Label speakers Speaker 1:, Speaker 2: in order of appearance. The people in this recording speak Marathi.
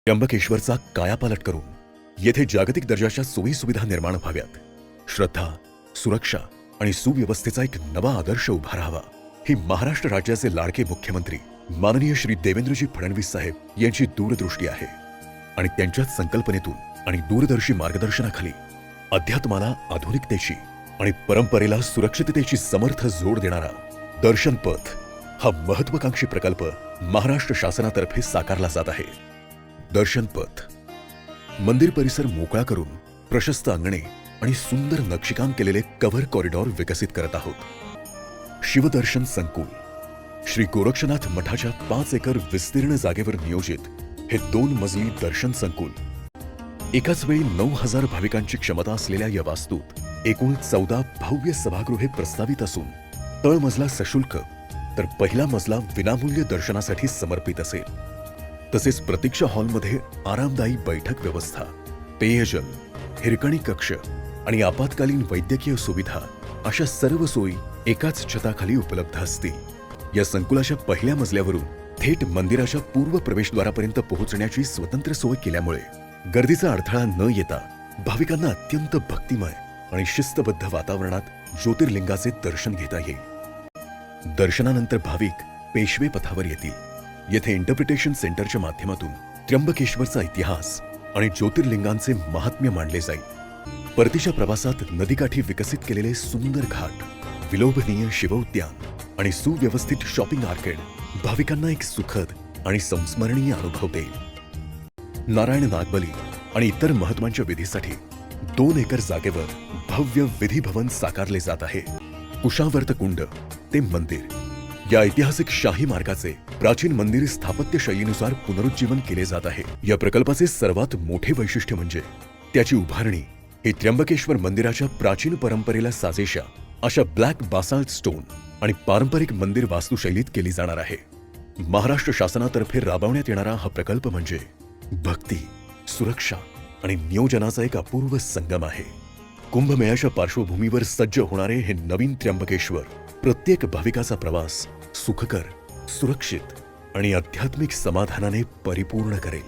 Speaker 1: त्र्यंबकेश्वरचा कायापालट करून येथे जागतिक दर्जाच्या सोयी सुविधा निर्माण व्हाव्यात, श्रद्धा, सुरक्षा आणि सुव्यवस्थेचा एक नवा आदर्श उभा राहावा, ही महाराष्ट्र राज्याचे लाडके मुख्यमंत्री माननीय श्री देवेंद्रजी फडणवीस साहेब यांची दूरदृष्टी आहे. आणि त्यांच्याच संकल्पनेतून आणि दूरदर्शी मार्गदर्शनाखाली अध्यात्माला आधुनिकतेची आणि परंपरेला सुरक्षिततेची समर्थ जोड देणारा दर्शन पथ हा महत्वाकांक्षी प्रकल्प महाराष्ट्र शासनातर्फे साकारला जात आहे. दर्शन पथ मंदिर परिसर मोकळा करून प्रशस्त अंगणे आणि सुंदर नक्षीकाम केलेले कव्हर कॉरिडॉर विकसित करत आहोत. शिवदर्शन संकुल श्री गोरक्षनाथ मठाच्या 5 एकर विस्तीर्ण जागेवर नियोजित हे 2 मजली दर्शन संकुल एकाच वेळी 9000 भाविकांची क्षमता असलेल्या या वास्तूत एकूण 14 भव्य सभागृहे प्रस्तावित असून तळमजला सशुल्क तर पहिला मजला विनामूल्य दर्शनासाठी समर्पित असेल. तसेच प्रतीक्षा हॉलमध्ये आरामदायी बैठक व्यवस्था, पेयजल, हिरकणी कक्ष आणि आपत्कालीन वैद्यकीय सुविधा अशा सर्व सोयी एकाच छताखाली उपलब्ध असतील. या संकुलाच्या पहिल्या मजल्यावरून थेट मंदिराच्या पूर्व प्रवेशद्वारापर्यंत पोहोचण्याची स्वतंत्र सोय केल्यामुळे गर्दीचा अडथळा न येता भाविकांना अत्यंत भक्तिमय आणि शिस्तबद्ध वातावरणात ज्योतिर्लिंगाचे दर्शन घेता येईल. दर्शनानंतर भाविक पेशवे पथावर येतील. येथे इंटरप्रिटेशन सेंटरच्या माध्यमातून त्र्यंबकेश्वरचा इतिहास आणि ज्योतिर्लिंगांचे महात्म्य मांडले जाईल. परतीच्या प्रवासात नदीकाठी विकसित केलेले सुंदर घाट, विलोभनीय शिवोद्यान आणि सुव्यवस्थित शॉपिंग आर्केड भाविकांना एक सुखद आणि संस्मरणीय अनुभव देईल. नारायण नागबली आणि इतर महत्त्वाच्या विधीसाठी 2 एकर जागेवर भव्य विधी भवन साकारले जात आहे. कुशावर्त कुंड ते मंदिर या ऐतिहासिक शाही मार्गाचे प्राचीन मंदिर स्थापत्य शैलीनुसार पुनरुज्जीवन केले जात आहे. या प्रकल्पाचे सर्वात मोठे वैशिष्ट्य म्हणजे त्याची उभारणी ही त्र्यंबकेश्वर मंदिराच्या प्राचीन परंपरेला साजेशा अशा ब्लॅक बासाल्ट स्टोन आणि पारंपरिक मंदिर वास्तुशैलीत केली जाणार आहे. महाराष्ट्र शासनातर्फे राबवण्यात येणारा हा प्रकल्प म्हणजे भक्ती, सुरक्षा आणि नियोजनाचा एक अपूर्व संगम आहे. कुंभमेळ्याच्या पार्श्वभूमीवर सज्ज होणारे हे नवीन त्र्यंबकेश्वर प्रत्येक भाविकाचा प्रवास सुखकर, सुरक्षित आणि आध्यात्मिक समाधानाने परिपूर्ण करेल.